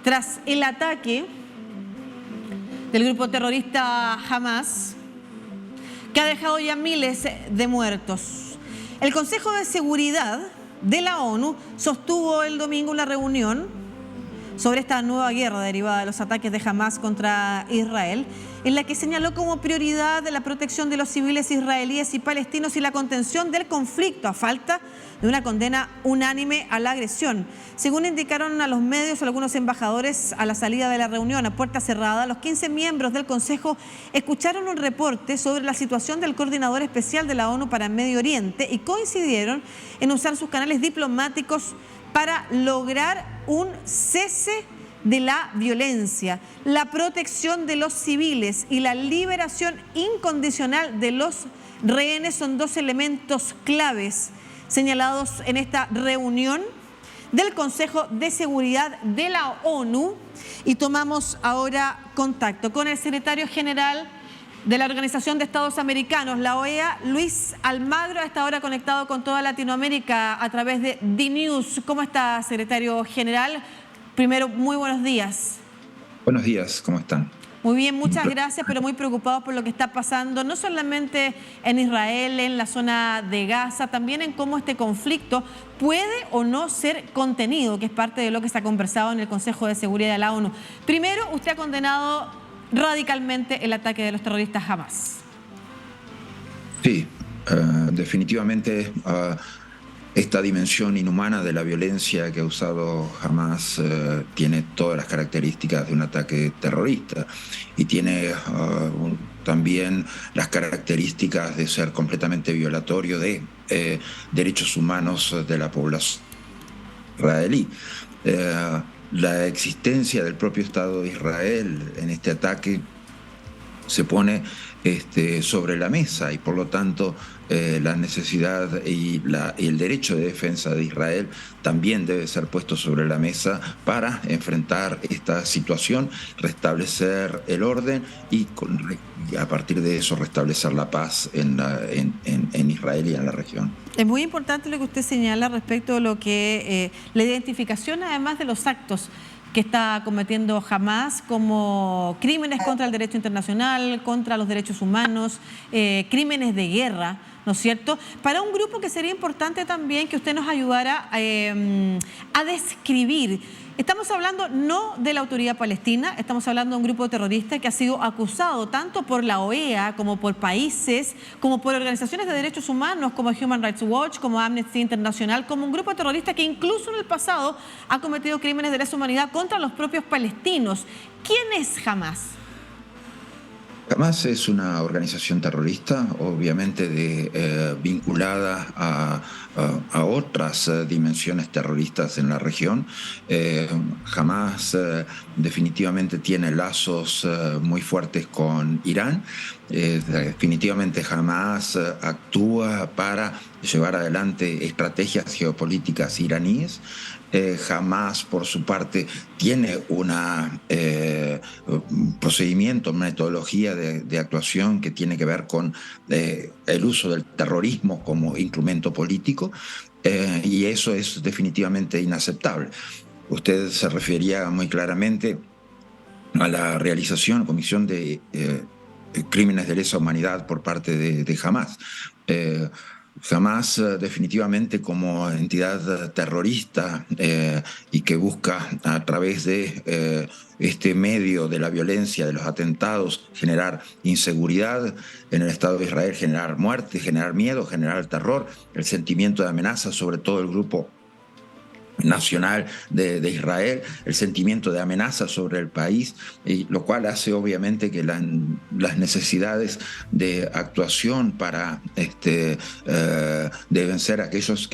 tras el ataque del grupo terrorista Hamas, que ha dejado ya miles de muertos. El Consejo de Seguridad de la ONU sostuvo el domingo una reunión sobre esta nueva guerra derivada de los ataques de Hamas contra Israel, en la que señaló como prioridad la protección de los civiles israelíes y palestinos y la contención del conflicto, a falta de una condena unánime a la agresión. Según indicaron a los medios algunos embajadores a la salida de la reunión a puerta cerrada, los 15 miembros del Consejo escucharon un reporte sobre la situación del coordinador especial de la ONU para Medio Oriente y coincidieron en usar sus canales diplomáticos para lograr un cese de la violencia, la protección de los civiles y la liberación incondicional de los rehenes son dos elementos claves señalados en esta reunión del Consejo de Seguridad de la ONU. Y tomamos ahora contacto con el secretario general de la Organización de Estados Americanos, la OEA, Luis Almagro, a esta hora conectado con toda Latinoamérica a través de DNews. ¿Cómo está, secretario general? Primero, muy buenos días. Buenos días, ¿cómo están? Muy bien, muchas gracias, pero muy preocupados por lo que está pasando, no solamente en Israel, en la zona de Gaza, también en cómo este conflicto puede o no ser contenido, que es parte de lo que se ha conversado en el Consejo de Seguridad de la ONU. Primero, usted ha condenado radicalmente el ataque de los terroristas Hamas. Sí, definitivamente esta dimensión inhumana de la violencia que ha usado Hamas tiene todas las características de un ataque terrorista y tiene también las características de ser completamente violatorio de derechos humanos de la población israelí. La existencia del propio Estado de Israel en este ataque se pone sobre la mesa y por lo tanto la necesidad y el derecho de defensa de Israel también debe ser puesto sobre la mesa para enfrentar esta situación, restablecer el orden y a partir de eso restablecer la paz en Israel y en la región. Es muy importante lo que usted señala respecto a lo que la identificación además de los actos que está cometiendo Hamas como crímenes contra el derecho internacional, contra los derechos humanos, crímenes de guerra, ¿no es cierto? Para un grupo que sería importante también que usted nos ayudara a describir. Estamos hablando no de la autoridad palestina, estamos hablando de un grupo terrorista que ha sido acusado tanto por la OEA como por países, como por organizaciones de derechos humanos como Human Rights Watch, como Amnesty International, como un grupo terrorista que incluso en el pasado ha cometido crímenes de lesa humanidad contra los propios palestinos. ¿Quién es Hamas? Hamas es una organización terrorista, obviamente vinculada a otras dimensiones terroristas en la región. Hamas definitivamente tiene lazos muy fuertes con Irán. Definitivamente Hamas actúa para llevar adelante estrategias geopolíticas iraníes. Hamas, por su parte, tiene un procedimiento, metodología de actuación que tiene que ver con el uso del terrorismo como instrumento político, y eso es definitivamente inaceptable. Usted se refería muy claramente a la realización, comisión de crímenes de lesa humanidad por parte de Hamas. Hamas definitivamente como entidad terrorista y que busca a través de este medio de la violencia, de los atentados, generar inseguridad en el Estado de Israel, generar muerte, generar miedo, generar terror, el sentimiento de amenaza sobre todo el grupo nacional de Israel, el sentimiento de amenaza sobre el país, y lo cual hace obviamente que las necesidades de actuación para deben ser aquellas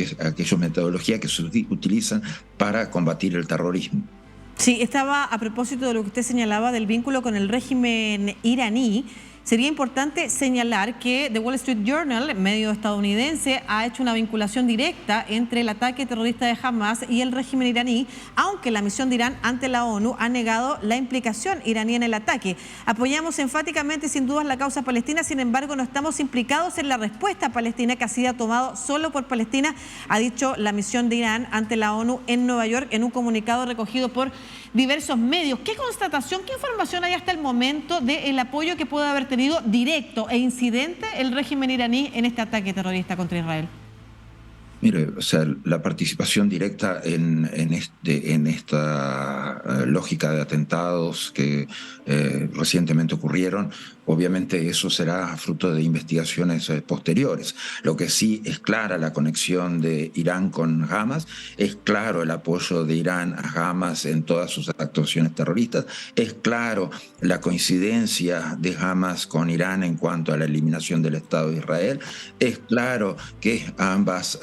metodologías que se utilizan para combatir el terrorismo. Sí, estaba a propósito de lo que usted señalaba del vínculo con el régimen iraní. Sería importante señalar que The Wall Street Journal, medio estadounidense, ha hecho una vinculación directa entre el ataque terrorista de Hamas y el régimen iraní, aunque la misión de Irán ante la ONU ha negado la implicación iraní en el ataque. Apoyamos enfáticamente, sin dudas, la causa palestina, sin embargo, no estamos implicados en la respuesta palestina que ha sido tomado solo por Palestina, ha dicho la misión de Irán ante la ONU en Nueva York en un comunicado recogido por diversos medios. ¿Qué constatación, qué información hay hasta el momento del apoyo que puede haber tenido directo e incidente el régimen iraní en este ataque terrorista contra Israel? Mire, o sea, la participación directa en esta lógica de atentados que recientemente ocurrieron, obviamente eso será fruto de investigaciones posteriores. Lo que sí es clara la conexión de Irán con Hamas, es claro el apoyo de Irán a Hamas en todas sus actuaciones terroristas, es claro la coincidencia de Hamas con Irán en cuanto a la eliminación del Estado de Israel, es claro que ambas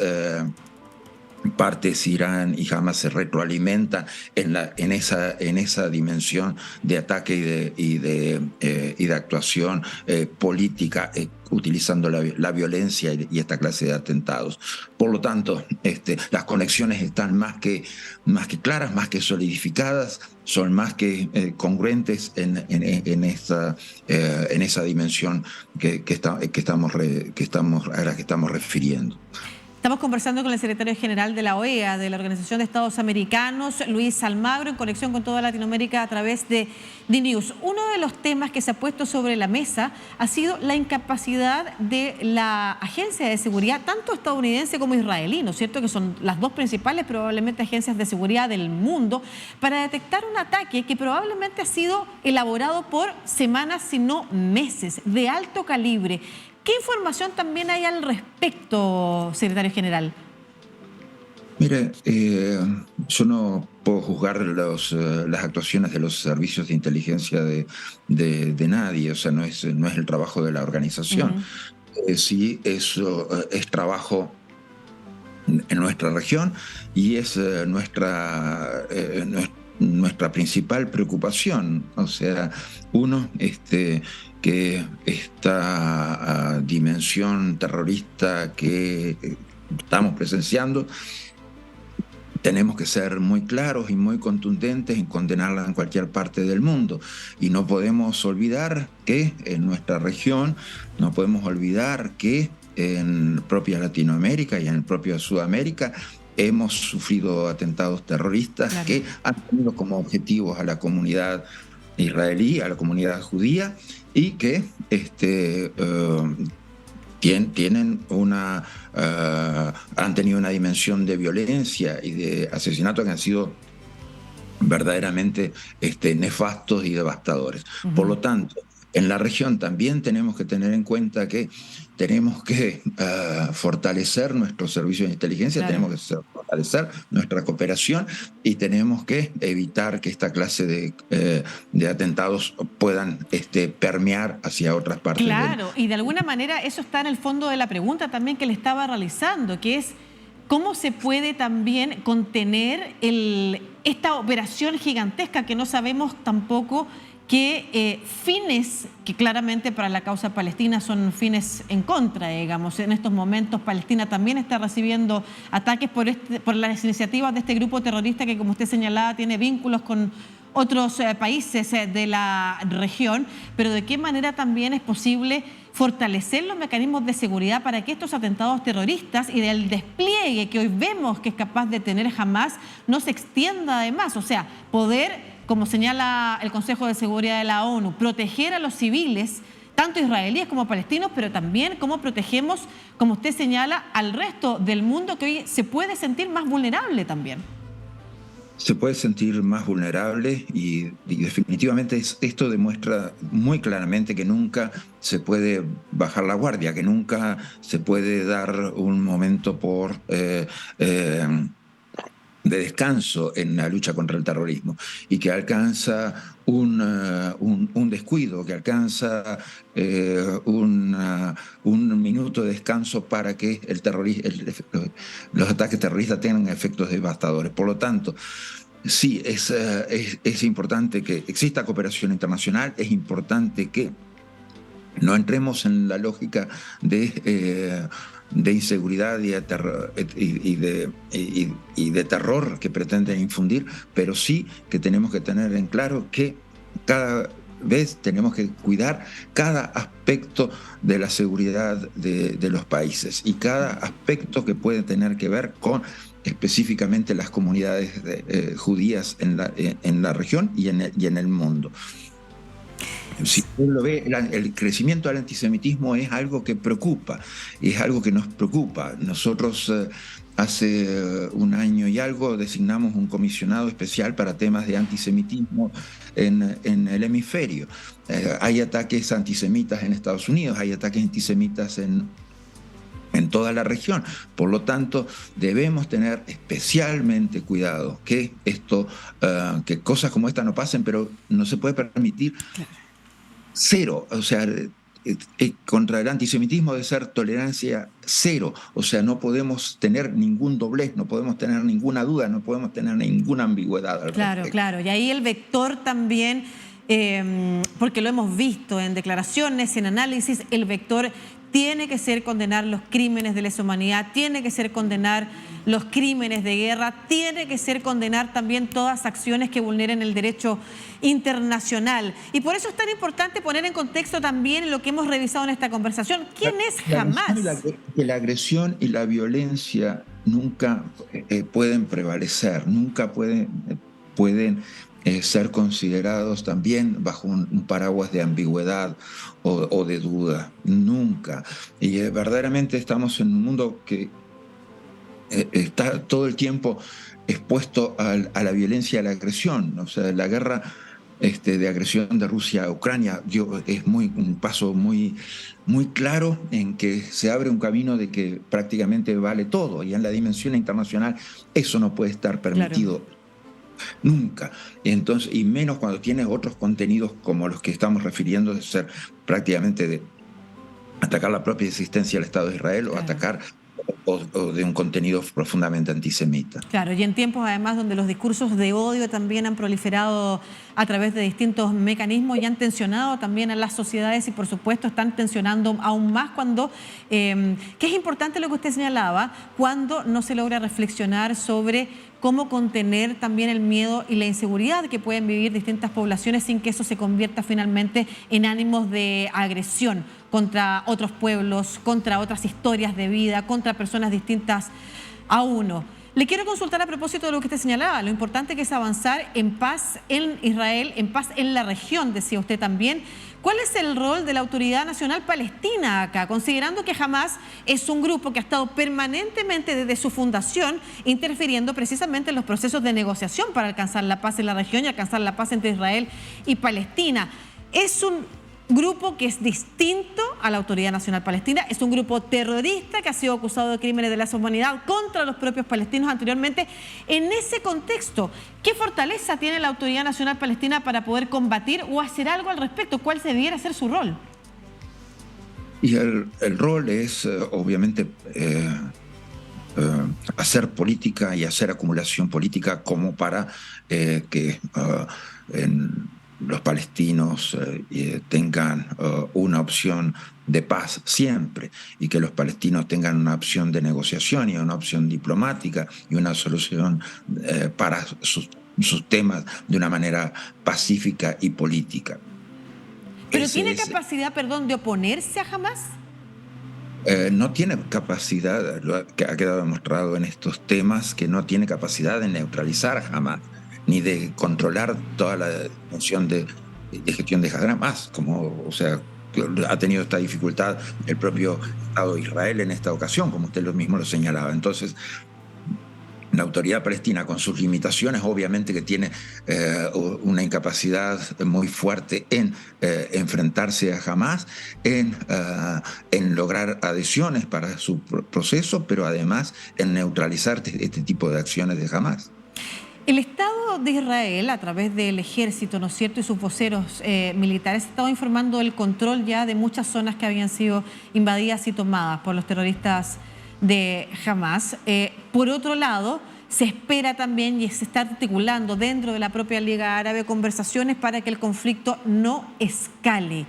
partes, Irán y Hamas, se retroalimentan en esa dimensión de ataque y de actuación política, utilizando la violencia y esta clase de atentados. Por lo tanto, las conexiones están más que claras, más que solidificadas, son más que congruentes en esa dimensión a la que estamos refiriendo. Estamos conversando con el secretario general de la OEA, de la Organización de Estados Americanos, Luis Almagro, en conexión con toda Latinoamérica a través de DNews. Uno de los temas que se ha puesto sobre la mesa ha sido la incapacidad de la agencia de seguridad, tanto estadounidense como israelí, ¿no es cierto?, que son las dos principales probablemente agencias de seguridad del mundo, para detectar un ataque que probablemente ha sido elaborado por semanas, si no meses, de alto calibre. ¿Qué información también hay al respecto, secretario general? Mire, yo no puedo juzgar las actuaciones de los servicios de inteligencia de nadie, o sea, no es el trabajo de la organización. Sí, eso es trabajo en nuestra región y es nuestra principal preocupación. O sea, uno, que esta dimensión terrorista que estamos presenciando, tenemos que ser muy claros y muy contundentes en condenarla en cualquier parte del mundo. Y no podemos olvidar que en nuestra región, no podemos olvidar que en propia Latinoamérica y en el propio Sudamérica hemos sufrido atentados terroristas, claro, que han tenido como objetivos a la comunidad israelí, a la comunidad judía, y que han tenido una dimensión de violencia y de asesinato que han sido verdaderamente nefastos y devastadores. Por lo tanto, en la región también tenemos que tener en cuenta que tenemos que fortalecer nuestros servicios de inteligencia, claro, tenemos que fortalecer nuestra cooperación y tenemos que evitar que esta clase de atentados puedan permear hacia otras partes. Claro, y de alguna manera eso está en el fondo de la pregunta también que le estaba realizando, que es ¿cómo se puede también contener esta operación gigantesca que no sabemos tampoco qué fines, que claramente para la causa palestina son fines en contra, digamos? En estos momentos Palestina también está recibiendo ataques por las iniciativas de este grupo terrorista que, como usted señalaba, tiene vínculos con otros países de la región, pero ¿de qué manera también es posible fortalecer los mecanismos de seguridad para que estos atentados terroristas y del despliegue que hoy vemos que es capaz de tener Hamas no se extienda además? O sea, poder, como señala el Consejo de Seguridad de la ONU, proteger a los civiles, tanto israelíes como palestinos, pero también cómo protegemos, como usted señala, al resto del mundo que hoy se puede sentir más vulnerable también. Se puede sentir más vulnerable y definitivamente esto demuestra muy claramente que nunca se puede bajar la guardia, que nunca se puede dar un momento de descanso en la lucha contra el terrorismo y que alcanza un descuido, que alcanza un minuto de descanso para que los ataques terroristas tengan efectos devastadores. Por lo tanto, sí, es importante que exista cooperación internacional, es importante que no entremos en la lógica de inseguridad y de terror que pretenden infundir, pero sí que tenemos que tener en claro que cada vez tenemos que cuidar cada aspecto de la seguridad de los países y cada aspecto que puede tener que ver con específicamente las comunidades judías en la región y en el mundo. Si uno lo ve, el crecimiento del antisemitismo es algo que preocupa, es algo que nos preocupa. Nosotros hace un año y algo designamos un comisionado especial para temas de antisemitismo en el hemisferio. Hay ataques antisemitas en Estados Unidos, hay ataques antisemitas en toda la región. Por lo tanto, debemos tener especialmente cuidado que que cosas como esta no pasen, pero no se puede permitir cero. O sea, contra el antisemitismo debe ser tolerancia cero. O sea, no podemos tener ningún doblez, no podemos tener ninguna duda, no podemos tener ninguna ambigüedad al respecto. Claro. Y ahí el vector también, porque lo hemos visto en declaraciones, en análisis, el vector tiene que ser condenar los crímenes de lesa humanidad, tiene que ser condenar los crímenes de guerra, tiene que ser condenar también todas acciones que vulneren el derecho internacional. Y por eso es tan importante poner en contexto también lo que hemos revisado en esta conversación. ¿Quién es Hamás? La agresión y la violencia nunca pueden prevalecer, nunca pueden ser considerados también bajo un paraguas de ambigüedad o de duda, nunca. Y verdaderamente estamos en un mundo que está todo el tiempo expuesto a la violencia y a la agresión. O sea, la guerra de agresión de Rusia a Ucrania es un paso muy claro en que se abre un camino de que prácticamente vale todo, y en la dimensión internacional eso no puede estar permitido. Claro. Nunca. Entonces, y menos cuando tienes otros contenidos como los que estamos refiriendo, de ser prácticamente de atacar la propia existencia del Estado de Israel. Claro. O atacar o de un contenido profundamente antisemita. Claro, y en tiempos además donde los discursos de odio también han proliferado a través de distintos mecanismos y han tensionado también a las sociedades, y por supuesto están tensionando aún más cuando, que es importante lo que usted señalaba, cuando no se logra reflexionar sobre cómo contener también el miedo y la inseguridad que pueden vivir distintas poblaciones sin que eso se convierta finalmente en ánimos de agresión contra otros pueblos, contra otras historias de vida, contra personas distintas a uno. Le quiero consultar a propósito de lo que usted señalaba, lo importante que es avanzar en paz en Israel, en paz en la región, decía usted también. ¿Cuál es el rol de la Autoridad Nacional Palestina acá, considerando que Hamás es un grupo que ha estado permanentemente desde su fundación interfiriendo precisamente en los procesos de negociación para alcanzar la paz en la región y alcanzar la paz entre Israel y Palestina? Es un grupo que es distinto a la Autoridad Nacional Palestina, es un grupo terrorista que ha sido acusado de crímenes de lesa humanidad contra los propios palestinos anteriormente. En ese contexto, ¿qué fortaleza tiene la Autoridad Nacional Palestina para poder combatir o hacer algo al respecto? ¿Cuál debiera ser su rol? Y el rol es, obviamente, hacer política y hacer acumulación política como para que los palestinos tengan una opción de paz siempre, y que los palestinos tengan una opción de negociación y una opción diplomática y una solución para sus temas de una manera pacífica y política. ¿Pero tiene capacidad, de oponerse a Hamás? No tiene capacidad, que ha quedado demostrado en estos temas, que no tiene capacidad de neutralizar a Hamás, ni de controlar toda la función de gestión de Hamás, o sea, ha tenido esta dificultad el propio Estado de Israel en esta ocasión, como usted mismo lo señalaba. Entonces, la Autoridad Palestina, con sus limitaciones, obviamente que tiene una incapacidad muy fuerte en enfrentarse a Hamás, en lograr adhesiones para su proceso, pero además en neutralizar este tipo de acciones de Hamás. El Estado de Israel, a través del ejército, ¿no es cierto?, y sus voceros militares, ha estado informando del control ya de muchas zonas que habían sido invadidas y tomadas por los terroristas de Hamás. Por otro lado, se espera también, y se está articulando dentro de la propia Liga Árabe, conversaciones para que el conflicto no escale.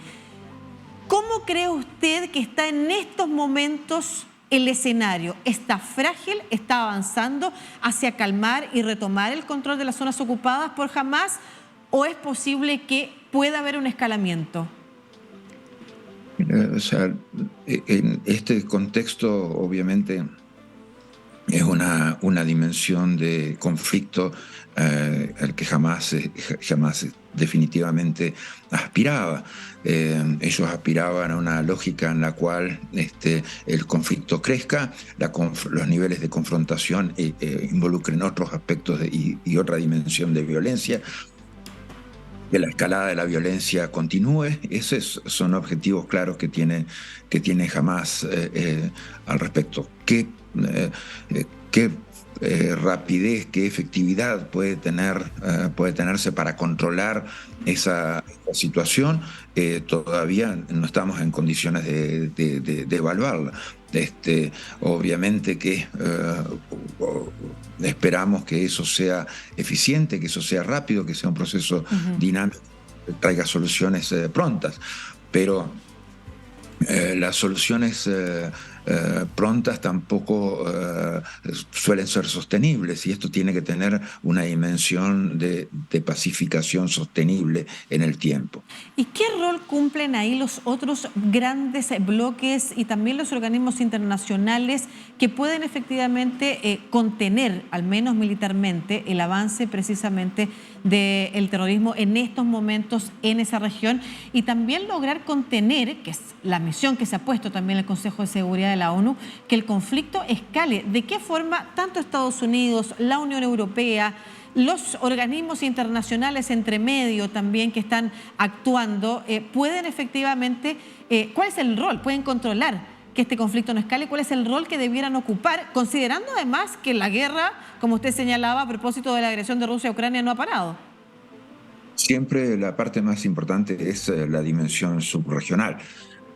¿Cómo cree usted que está en estos momentos el escenario? ¿Está frágil? ¿Está avanzando hacia calmar y retomar el control de las zonas ocupadas por Hamás? ¿O es posible que pueda haber un escalamiento? O sea, en este contexto, obviamente, es una dimensión de conflicto al que jamás definitivamente aspiraba. Ellos aspiraban a una lógica en la cual el conflicto crezca, los niveles de confrontación involucren otros aspectos y otra dimensión de violencia, que la escalada de la violencia continúe. Esos son objetivos claros que tiene Hamás al respecto. ¿Qué rapidez, qué efectividad puede tenerse para controlar esa situación? Todavía no estamos en condiciones de evaluarla. Obviamente que esperamos que eso sea eficiente, que eso sea rápido, que sea un proceso dinámico, que traiga soluciones prontas, pero las soluciones prontas tampoco suelen ser sostenibles, y esto tiene que tener una dimensión de pacificación sostenible en el tiempo. ¿Y qué rol cumplen ahí los otros grandes bloques y también los organismos internacionales que pueden efectivamente contener, al menos militarmente, el avance precisamente del terrorismo en estos momentos en esa región, y también lograr contener, que es la misión que se ha puesto también el Consejo de Seguridad de la ONU, que el conflicto escale? ¿De qué forma tanto Estados Unidos, la Unión Europea, los organismos internacionales entre medio también que están actuando, pueden efectivamente, cuál es el rol, pueden controlar que este conflicto no escale, cuál es el rol que debieran ocupar, considerando además que la guerra, como usted señalaba a propósito de la agresión de Rusia a Ucrania, no ha parado? Siempre la parte más importante es la dimensión subregional.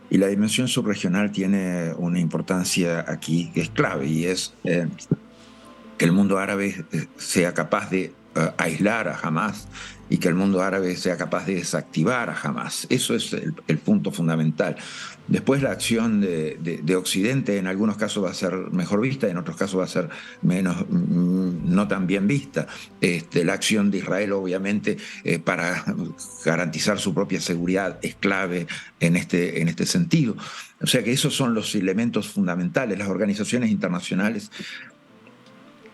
Y la dimensión subregional tiene una importancia aquí que es clave, y es que el mundo árabe sea capaz de aislar a Hamás, y que el mundo árabe sea capaz de desactivar a Hamás. Eso es el punto fundamental. Después, la acción de Occidente en algunos casos va a ser mejor vista, en otros casos va a ser no tan bien vista. La acción de Israel, obviamente, para garantizar su propia seguridad, es clave en este sentido. O sea que esos son los elementos fundamentales. Las organizaciones internacionales,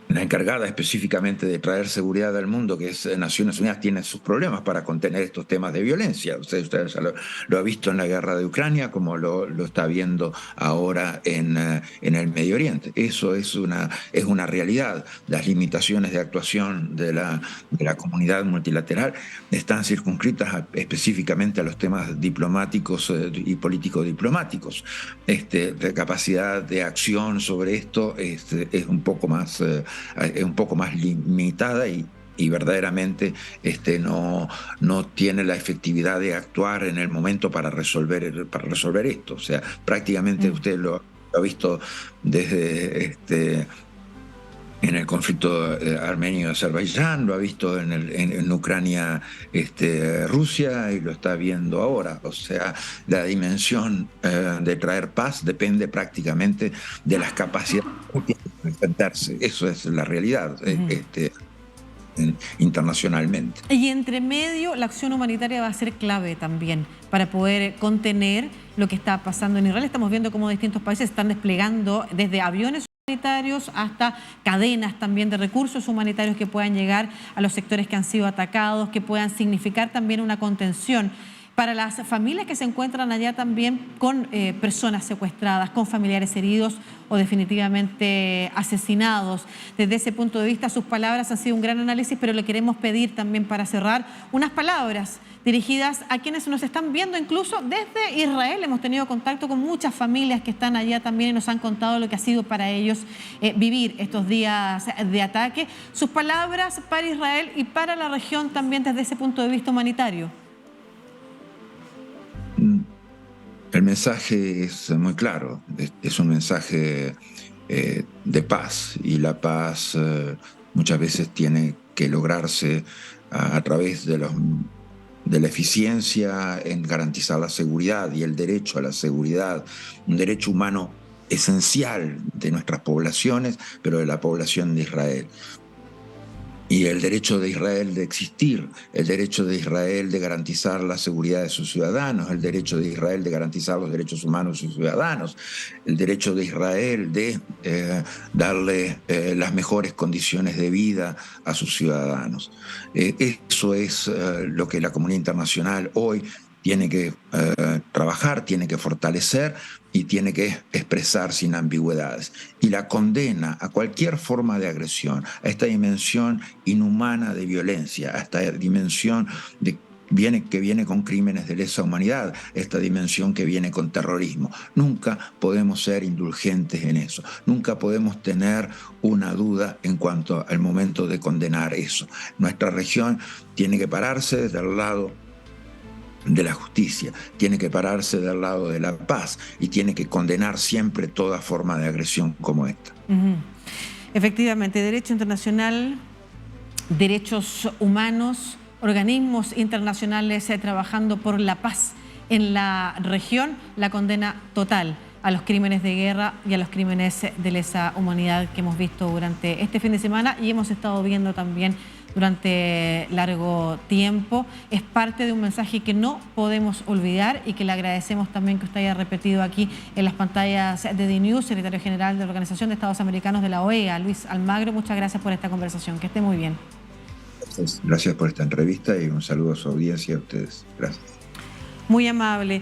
la encargada específicamente de traer seguridad al mundo, que es Naciones Unidas, tiene sus problemas para contener estos temas de violencia. Usted ya lo ha visto en la guerra de Ucrania, como lo está viendo ahora en el Medio Oriente. Eso es una realidad. Las limitaciones de actuación de la comunidad multilateral están circunscritas específicamente a los temas diplomáticos y político-diplomáticos. La capacidad de acción sobre esto es un poco más limitada, y verdaderamente no tiene la efectividad de actuar en el momento para resolver esto. O sea, prácticamente usted lo ha visto desde en el conflicto armenio-Azerbaiyán, lo ha visto en Ucrania, Rusia, y lo está viendo ahora. O sea, la dimensión de traer paz depende prácticamente de las capacidades que tiene de enfrentarse. Eso es la realidad internacionalmente. Y entre medio, la acción humanitaria va a ser clave también para poder contener lo que está pasando en Israel. Estamos viendo cómo distintos países están desplegando desde aviones humanitarios hasta cadenas también de recursos humanitarios que puedan llegar a los sectores que han sido atacados, que puedan significar también una contención para las familias que se encuentran allá también con personas secuestradas, con familiares heridos o definitivamente asesinados. Desde ese punto de vista, sus palabras han sido un gran análisis, pero le queremos pedir también, para cerrar, unas palabras dirigidas a quienes nos están viendo incluso desde Israel. Hemos tenido contacto con muchas familias que están allá también y nos han contado lo que ha sido para ellos vivir estos días de ataque. Sus palabras para Israel y para la región también desde ese punto de vista humanitario. El mensaje es muy claro, es un mensaje de paz, y la paz muchas veces tiene que lograrse a través de la eficiencia en garantizar la seguridad y el derecho a la seguridad, un derecho humano esencial de nuestras poblaciones, pero de la población de Israel. y el derecho de Israel de existir, el derecho de Israel de garantizar la seguridad de sus ciudadanos, el derecho de Israel de garantizar los derechos humanos de sus ciudadanos, el derecho de Israel de darle las mejores condiciones de vida a sus ciudadanos. Eso es lo que la comunidad internacional hoy tiene que trabajar, tiene que fortalecer y tiene que expresar sin ambigüedades. Y la condena a cualquier forma de agresión, a esta dimensión inhumana de violencia, a esta dimensión que viene con crímenes de lesa humanidad, esta dimensión que viene con terrorismo. Nunca podemos ser indulgentes en eso, nunca podemos tener una duda en cuanto al momento de condenar eso. Nuestra región tiene que pararse del lado de la justicia, tiene que pararse del lado de la paz y tiene que condenar siempre toda forma de agresión como esta. Efectivamente, derecho internacional, derechos humanos, organismos internacionales trabajando por la paz en la región, la condena total a los crímenes de guerra y a los crímenes de lesa humanidad que hemos visto durante este fin de semana y hemos estado viendo también durante largo tiempo. Es parte de un mensaje que no podemos olvidar y que le agradecemos también que usted haya repetido aquí en las pantallas de DNews, secretario general de la Organización de Estados Americanos de la OEA, Luis Almagro. Muchas gracias por esta conversación. Que esté muy bien. Gracias por esta entrevista y un saludo a su audiencia y a ustedes. Gracias. Muy amable.